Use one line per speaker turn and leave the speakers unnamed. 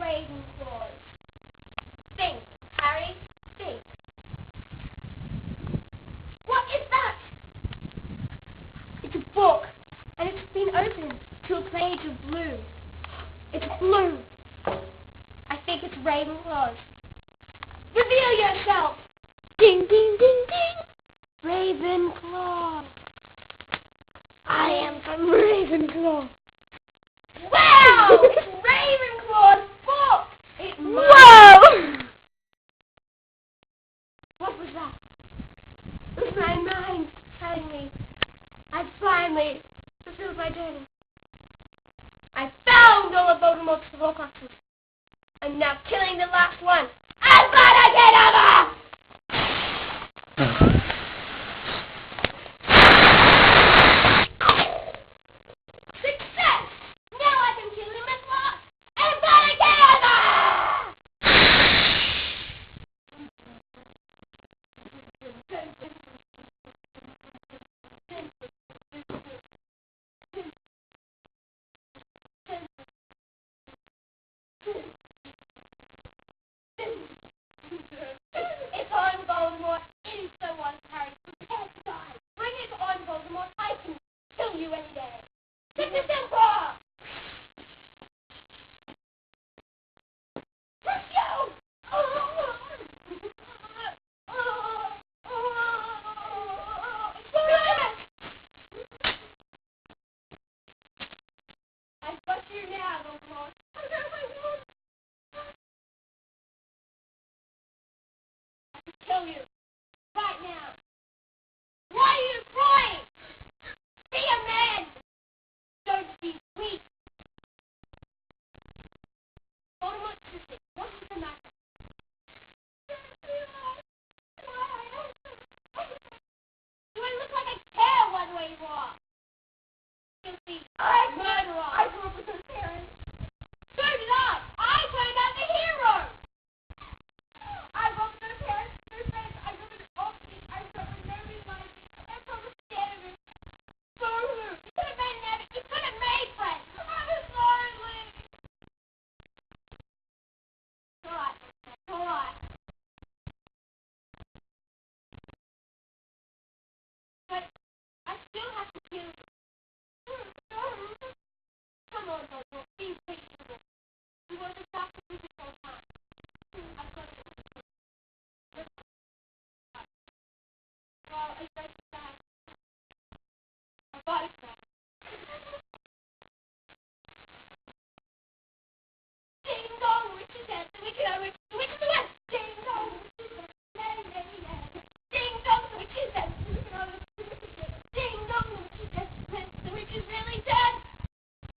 Ravenclaws. Think, Harry, think. What is that? It's a book, and it's been opened to a page of blue. It's blue. I think it's Ravenclaws. Reveal yourself! Ding, ding, ding, ding! Ravenclaw. I am from Ravenclaw. Wow! It's Ravenclaw's book! It
Whoa!
What was that? It was my mind telling me I finally fulfilled my journey. I found all of Voldemort's Horcruxes. I'm now killing the last one. As bad as it ever!